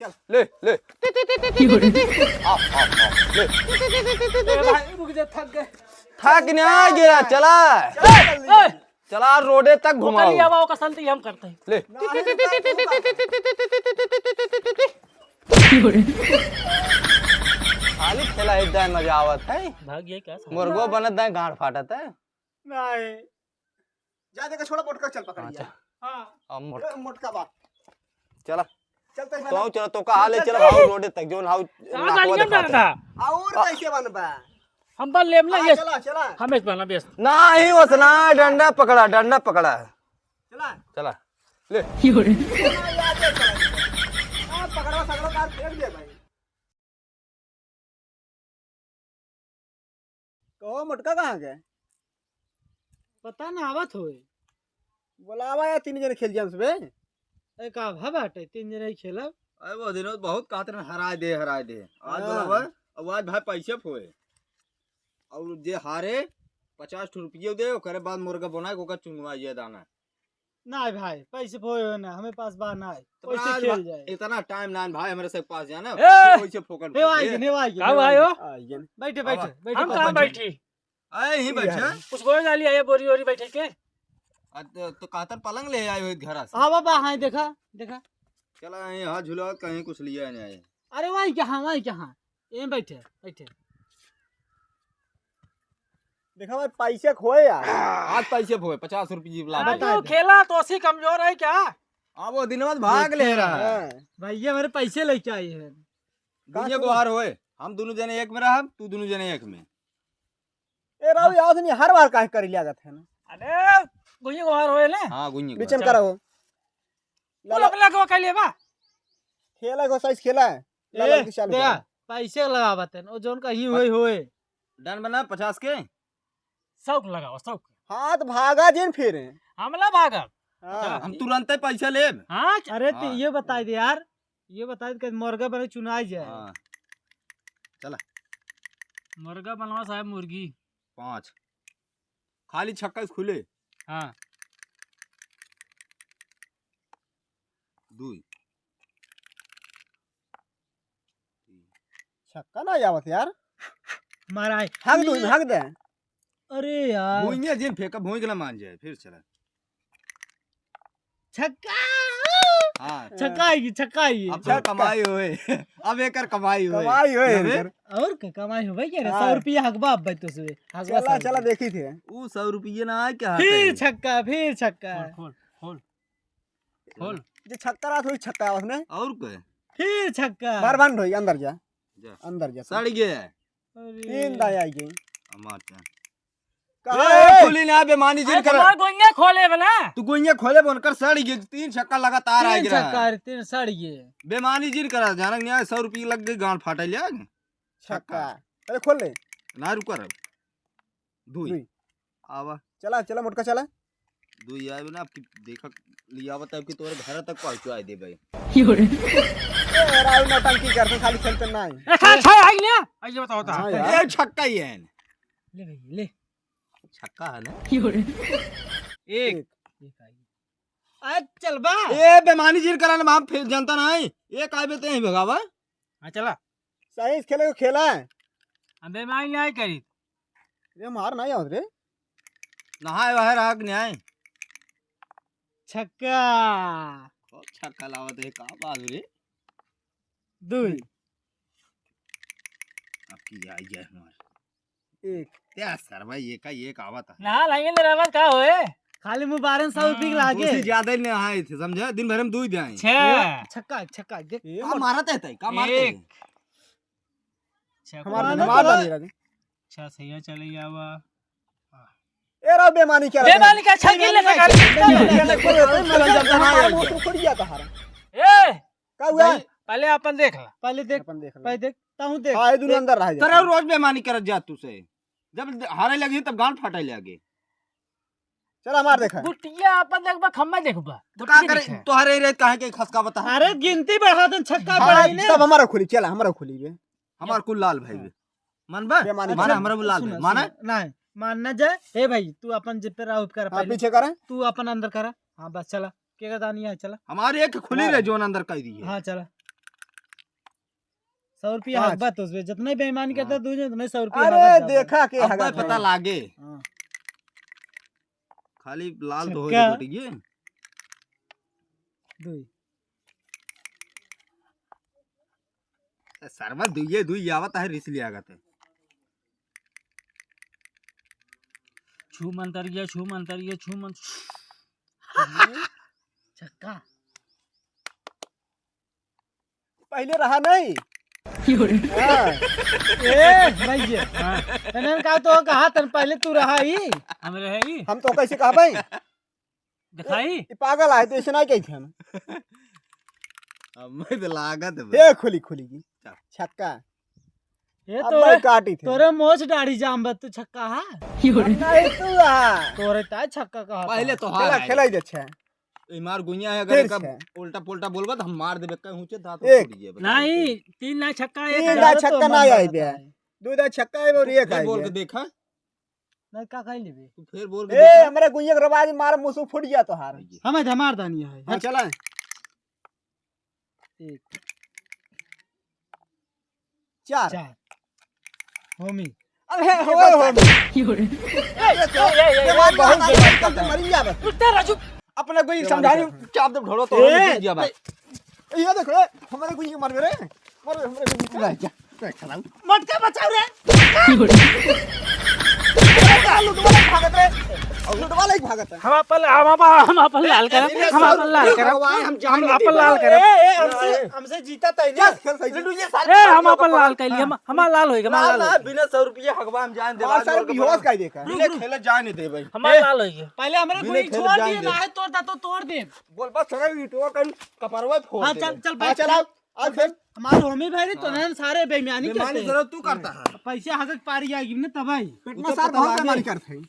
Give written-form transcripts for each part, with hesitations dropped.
चल ले ले आओ ले भाई रुक जा, थक गए। थक नहीं गया चला चला रोडे तक घुमाओ कल आवा का संती हम करते हैं। ले खाली खेला इतना मजा आवत है भाग ये क्या मुर्गो बनत है गांड फाटत है नहीं जा देखा छोड़ा मोटका चल पकड़िया हां अब मोटका बात चला चलते तो चलो तो का हाले चलो हाउ रोडे तक जोन हाउ गाड़ी में जाना था। और कैसे बनबा हम बल लेम ना ये चला चला हमें बना बेस नहीं वसना डंडा पकड़ा चला चला ले पकड़वा सगड़ो कार फेंक दे भाई तो मोटका कहाँ गए पता ना आवत होए बोलावा या 3 जने खेल जाम सबे ए का भाबाटे 3 जने खेलब। अरे वो दिनों बहुत कहते हैं हरा दे आज बोलावा अब आज भाई पैसे फोए और जे हारे 50 रुपये दे करे बाद मुर्गा बनाए को का चुनवाइए दाना ना भाई पैसे फोए ना हमें पास बा ना तो पैसे आज खेल जाए। इतना टाइम ना भाई हमारे से पास जाना ए! पैसे फोकट हे भाई कब आयो बैठे बैठे, बैठे हम कहां बैठी आए ही बैठे कुछ बोल डाली आए बोरी ओरी बैठे के। तो कातर पलंग ले आए घर से हां बाबा हां देखा देखा चला यहाँ झूला कहीं कुछ लिया नहीं आए अरे वही कहां ये बैठे बैठे देखा भाई पैसे खोए यार आज पैसे फोए 50 रुपये ला जो खेला तो ऐसी कमजोर है क्या। अब वो दिन बाद भाग ले रहा है भाई ये मेरे पैसे लेके आई है। दुनिया को हार होए हम दोनों जने एक में रह तू दोनों जने एक में ए राव याद नहीं हर बार काहे कर लिया जाता है ना अरे गुइया गोहार होए ले हां गुन्नी बीचन करो बोला बोला को कह ले बा खेला को साइज खेला है लाला की चालू दे पैसे लगावत है ओ जोन कहीं होए डन बना 50 के शौक लगाओ शौक हाथ भागा जिन फिर हमला भागा हां हम तुरंत ही पैसा ले हां अरे हाँ। ये बता दे यार ये बता दे कि मुर्गा बने चुनाई जाए। हां चला मुर्गा बनवा साहब मुर्गी 5 खाली छक्का खुले हां 2 छक्का ना आवत यार मारा है भाग दे अरे यार भूइया जिन फेंका भूइ के ना मान जाए फिर चला छक्का हां छक्का आएगी अब तो कमाई होए अब एकर कमाई होए कमाई होए अबे, और क्या कमाई हो भाई क्या रे हाँ। 100 रुपया हकबा अब भाई तुझसे चला चला देखी थे ऊ 100 रुपये ना आए क्या फिर छक्का खोल खोल खोल जे छक्का रात हुई छक्का आवत ने और के फिर छक्का बार बंद होई अंदर जा जा अंदर जा सड़ गया तीन दाई आई गई हमार क्या कहा खुली ना बेमानी जिन कर तुम्हारा गोइया खोले बना तू गुइया खोले बनकर सड़ गई 3 छक्का लगातार आ तीन गिरा छक्का तीन सड़ गए बेमानी जिन करा जानक नहीं 100 रुपये लग गई गांड फाटा लिया छक्का अरे खोल ले ना रुक कर दुई दुई। आवा चला चला मोटका चला दुई आवे ना आपकी देखा लिया बता कि तोरे घर तक पहुंचवा दे भाई ए राव नौटंकी करते खाली खेलते ना ए खा खा आई ना आइए बताओ ता हाँ यार। ये छक्का ही है ले भाई ले छक्का है ना एक आज चल बा ए बेमानी जिन करा ना हम फिर जनता नहीं एक आवे ते ही भगावा हां चला सही खेले को खेला है अबे मैं नहीं करी ये मार नहीं आवत रे नहाए वह राग न्याय छक्का छक्का लावत है का बात रे दुई अब की आई जाए हमार एक क्या सर भाई ये का एक आवत है ना लाएंगे तेरा बात का होए खाली मुबारक 100 रुपये लागे उससे ज्यादा ही नहाए थे समझे दिन भर में दूध जाए छह छक्का छक्का देख ये का मारत है का मारते एक। हमारा छक्का मार नहीं रहा अच्छा सही चले जावा ए राव बेमानी क्या बेमानी का छक्के ले खोल जाता हारा ए का हुआ पहले अपन देख ला पहले देख अपन देख ले पहले देखता हूं देख हां दुनिया अंदर रह तेरा जा रोज बेमानी करत जा तू से जब हारे लगी तब गांड फाटे लगे चला मार देखा गुटिया अपन देखबा खम्मा देखबा तो का करे तोहरे रे काहे के खसका बता अरे गिनती बढ़ा दे छक्का हाँ, बढ़ाई ने तब हमारा खुली चला हमारा खुली बे हमार कुल लाल भाई बे मन बा बेमानी माना कर। हमरा लाल भाई माना नहीं मानना जाए हे भाई तू अपन जिप पे राउत कर हाँ पहले पीछे करें तू अपन अंदर करा हां बस चला के का दानी है चला हमारे एक खुली रे जोन अंदर कह दी है हां चला 100 रुपया पाँच। हकबा तो उसमें जितने बेईमानी करता तुझे उतने 100 रुपया अरे देखा के अब हगा भाई पता लागे हाँ। खाली लाल तो हो छक्का। गोटी ये दुई सर्वा दुइये दुई आवत है रिस लिया गते छू मंतरिया छू मंतरिया छू मंत छक्का पहले रहा नहीं हाँ, ए भाई ये तने का तो कहा तन पहले तू रहा ही हम रहे ही हम तो कैसे कहा भाई दिखाई ये पागल आए तो ऐसे नहीं कही थे हम अब मैं तो लागत है ये खुली खुली की छक्का ये अब तोरे मैं काटी थे तोरे मोच दाढ़ी जाम बत तू छक्का हा नहीं तू रहा तोरे ता छक्का कहा पहले तो खेला हार खेला ही अच्छा है ए मार गुइया है अगर फिर का से। उल्टा पुल्टा बोलबा तो हम मार देबे का ऊंचे दांत एक। टूट जाए नहीं 3 ना छक्का तीन ना छक्का ना आई बे दो दा छक्का है और एक फिर आई बोल के बे देखा नहीं का खाई लेबे तू फिर बोल के ए देखा हमारे गुइया के रवाज मार मुंह से फूट गया तो हार हमें धमार दानी है हाँ चला एक चार 4 होमी अरे होए हो ये बात बहुत बेकार करता है मरी जा बस उठते राजू अपने कोई समझानी चाप दे ढोलो तो ए, टूट जा भाई ये देखो हमारे गुइया के मार रे मार हमारे गुइया के जा चला मटका बचाओ रे लुटवा भागत रे लुटवा लाइक भागत है हम अपन लाल कर हम अपन लाल कर हम जान हम अपन लाल कर ए हमसे जीता तय जा, नहीं खेल सही। लड्डू ये साल ए हम अपन लाल कर लिए हमारा लाल होएगा ना हमारा ना लाल बिना 100 रुपये हकवा हम जान दे बात सारे बेहोश काई देखा बिना खेले जाने दे भाई हमारा लाल होएगा पहले हमारे बिना कोई खेल छोड़ जान दिए दे। ना है तोड़ता तो तोड़ दे बोल बस सगा वीटो कर कपरवा फोड़ हां दे। चल चल हाँ, बैठ चलाओ आ खेल हमारे होमी भाई तो ना सारे बेईमानी बेईमानी करते जरूर तू करता है पैसे हकक पारी आएगी ना तबाई इतना सार बहुत बेमानी करते हैं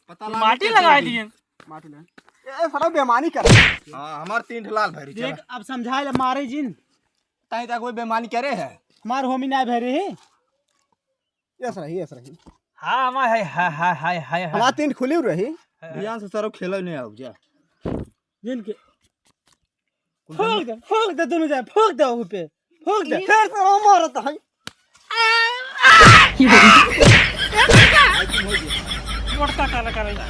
पता लगा माटी लगा दिए माटी ले ए सारा बेमानी कर हां हमार 3 लाल भरी चल देख अब समझाए ले मारे जिन ताई ता कोई बेईमानी करे है मार होमी ना भरे है यस रही हां हमार हाय हमारा तीन खुली रही यहां से सरो खेलो नहीं आओ जा जिनके फोक दे दोनों जाए फोक दे ऊपर पे फोक दे फिर से वो मारत है मोटका काला करेगा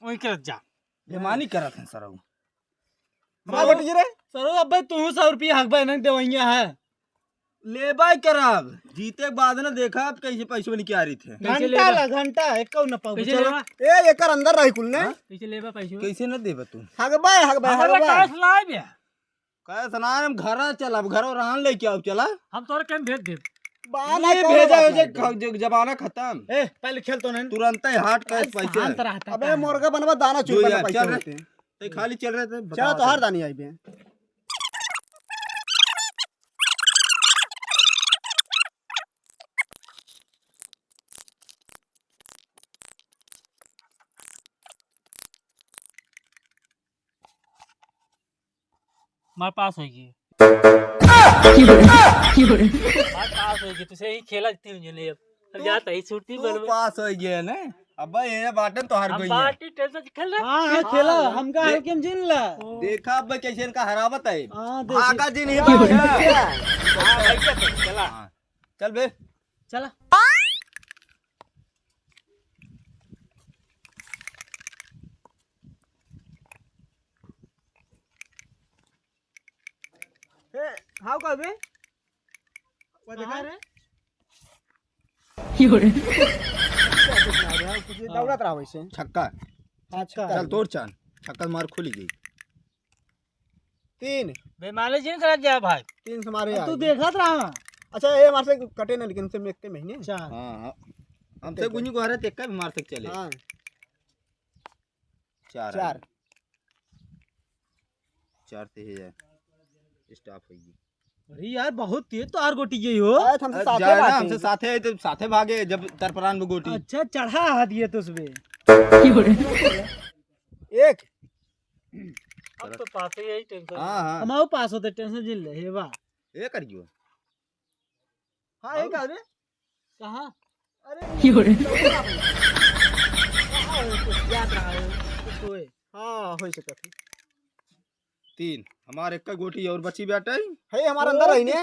वही कर जा बेईमानी करत है सरो मार बटी रे सरो अब भाई तू 100 रुपया हक भाई नहीं देवइया है ले बाय करब जीते के बाद ना देखा आप कैसे पैसे बन के आ रही थे घंटा एक कौ न पाऊ चलो ए एकर अंदर रही कुल ने कैसे लेबा पैसे कैसे न देबे तू हगबाय हमारा कैश लाए बे कहे सना हम घर चला घर रहन लेके आओ चला हम तोरे केम भेज दे बाना ये भेजा हो जे जमाना खत्म ए पहले खेल तो नहीं तुरंत ही हाट कैश पैसे शांत रहता अबे मुर्गा बनवा दाना जो चुप यार, पैसे चल होते ते खाली चल रहे थे चलो तो हर दानी आई बे हमारे पास होगी हमारे पास होगी तुझे ही खेला 3 जने अब जाता ही छुट्टी तू पास हो गया ना अब ये बाटन तो हार गई है पार्टी टेंशन खेल रहा हां खेला हमका हल्केम जिन ला देखा अब कैसे इनका हरावत है हां भागा जी नहीं भागा चला हाँ, चल बे चला ए हाउ का बे वो देखा रे कुछ दौड़त रहा वैसे छक्का अच्छा चल तोड़ चान छक्का मार खुली गई 3 बेमाले जिन करा जा भाई 3 से मारे तू देखत रहा अच्छा ये मार से कटे ना लेकिन से एक महीने चार हां हमसे गुनी को हरे तेका भी मार तक चले हां 4 4 ते है स्टॉप होगी अरे यार बहुत तेज तो आर गोटी गई हो आए हमसे साथे जाए ना बात हमसे साथे है तो साथे भागे जब तरपरान में गोटी अच्छा चढ़ा हाथ दिए तो उसमें एक अब तो पास ही यही टेंशन हां हां हमारे पास होते टेंशन जिन ले हे बा ये करियो हां एक आदमी कहां अरे याद रहा हो कुछ होए हां होई सकत 3 हमारे एक गोटी और बची बेटा है हमारे अंदर रही ने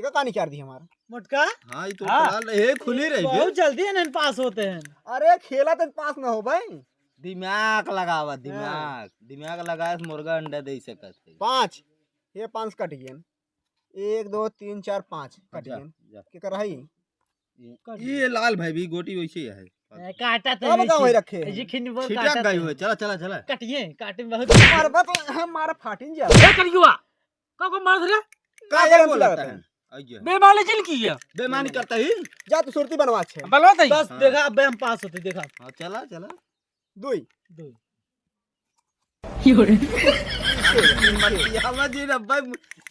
ये कहानी कर दी हमारा। मोटका हाँ ये तो हाँ। चला रहे खुली रही बहुत फिर जल्दी इन्हें पास होते हैं। अरे खेला तो पास ना हो भाई। दिमाग लगावा दिमाग लगाए तो मुर्गा अंडा दे सकत है। 5 ये 5 कट गए। 1 2 3 4 5 कट जा, गए। जा। के कर रही ये लाल भाई भी गोटी वैसे ही है काटा तो अब कहाँ वही रखे हैं? ये खिन वो छिटक काटा गई तो हुई चला चला चला कटिए काटे में बहुत मार बत हमारा फाटिन जा। क्या करियो को मार दे का ये गरम बोलता लगता है है? आइए बेमाले चिल की है बेमानी करता ही जा तू सुरती बनवा छे। बलवा दई बस देखा अब हम पास होते देखा हाँ चला चला 2 दो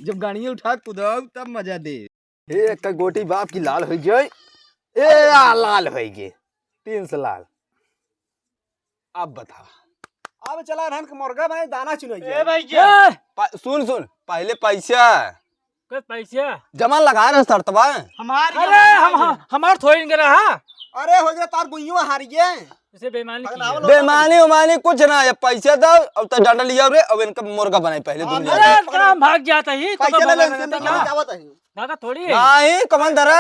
जब गाड़ियां उठा कुदाओ तब मजा दे एक गोटी बाप की लाल हो गई ए आ लाल हो गई 3 से लाल। अब बता अब चला रहन के मुर्गा भाई दाना चुनो ए भाई जी सुन सुन पहले पैसा के पैसा जमा लगा रहे शर्तवा हमारे अरे हमार थोड़ी नहीं रहा अरे हो गया तार बुइयो हार गए। इसे बेमानी की पगलावल है। बेमानी उमानी कुछ ना ये पैसा दो अब तो डंडा लिया रे अब इनका मुर्गा बनाई पहले तुम अरे काम भाग जाता ही तो पैसे ले ले भागा इनसे क्या जावत है। भागा थोड़ी है नहीं कमन धरा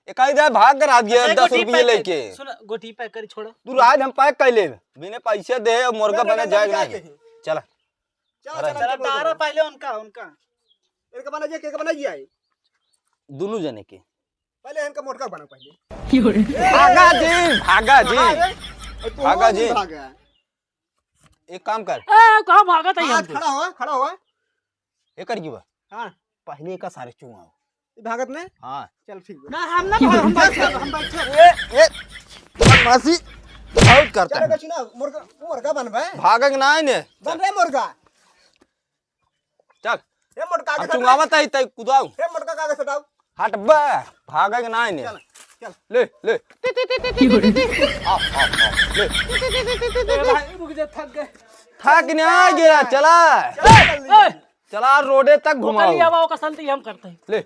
इकाई दे भाग कर आ गया 10 रुपये लेके सुन गोटी पैक कर छोड़ो तू आज हम पैक कर ले बिना पैसे दे और मुर्गा बना जाएगा नहीं चला चला चला तारा पहले उनका इनका बना जे के बना जी दोनों जने के पहले इनका मोटका बना पहले। भागा जी भागा जी भागा एक काम कर ए कहां भागा था हाथ खड़ा हुआ ये कर क्यों हां पहले का सारे चुंगा भागत ने हाँ चल ठीक है। ना हम ना हम बैठे ए बदमाशी बहुत करता चल है कछु ना मुर्गा बन भाई भागक ना है ने बन रे मुर्गा। चल ये मोटका अब के चुंगावा तई तई कुदाऊ ये मोटका कागज हटाओ। हट बे भागक ना है ने चल ले ले आ ले भाई रुक जा थक गए थक ना गया चला चला रोडे तक वो घुमाओ कल आवा का संती हम करते हैं ले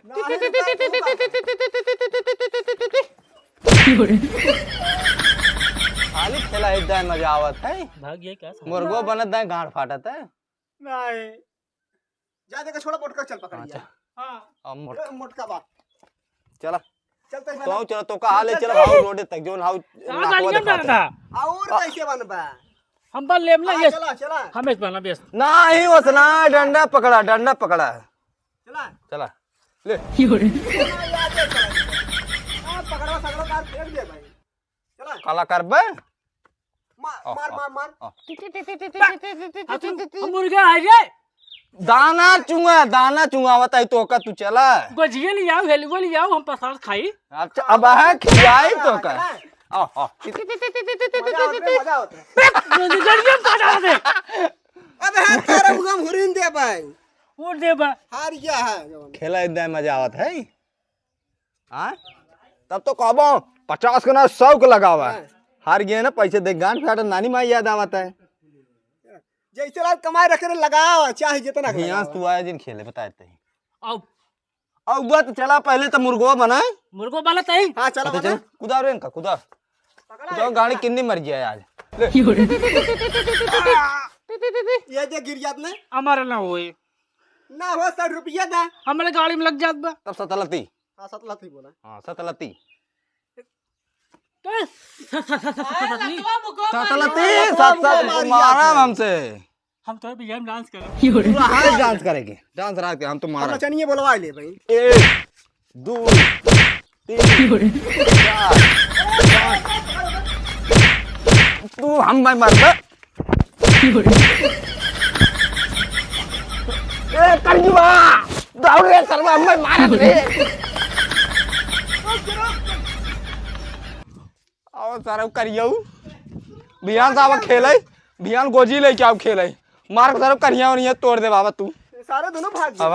खाली खेला इतना मजा आवत है भाग गया क्या मुर्गो बनत है गांड फाटत है नहीं जा दे के छोड़ा मोटका चल पकड़ लिया। हां अब मोर ए, मोटका बा चला चलते हैं तो चलो तो कहा ले चलो हाउ रोडे तक जोन हाउ आ गाड़ी में था और कैसे बनबा। हम बल लेम ना हाँ, ये चला चला हम इस बना बेस नहीं वसना डंडा पकड़ा चला चला ले हां पकड़वा सगड़ो कार फेंक दे भाई। चला काला करबे मार मार मार मार हम मुर्गा है रे दाना चुंगावत है तो का तू चला गजिए ले आओ हेलगो ले आओ हम प्रसाद खाई अब है खिलाई तो का आ आ मजा होता है। गड़िया काटा दे अबे हाथ तेरा मुंह हुरिन दे भाई वो दे बा हार गया है जवान। खेला इतना मजा आवत है हाँ तब तो कहबो 50 का ना 100 का लगावा हार गए ना पैसे दे गांड फाट नानी माँ याद आवत है जैसे रात कमाई रखे लगाओ चाहे जितना का यहाँ लगाओ। तू आए दिन खेले बताते हैं आओ अब बात चला पहले तो मुर्गो बनाए मुर्गो वाला तई हाँ चला अच्छा बना। चल कुदा रे इनका कुदा कुदा गाड़ी कितनी मर गया है आज ले ये जे गिर जात ने हमारा ना होए ना हो 60 रुपया दा। हमारे गाड़ी में लग जात बा तब सतलती हाँ 7 ही बोला। हाँ सतलती सतलती सतलती साथ साथ मारा हमसे हम तो भी डांस कर पूरा हाथ डांस करेंगे डांस रात के हम तो मारा चनिए बोलवा ले भाई। 1 2 3 4 तू हम भाई मार दे ए करजुआ दौड़ रे सरवा हम भाई मार रे आओ सारा करियो बियान साहब खेले बियान गोजी लेके आओ खेले मार सारा करिया और ये तोड़ दे बाबा तू सारे दोनों भाग गए। बाबा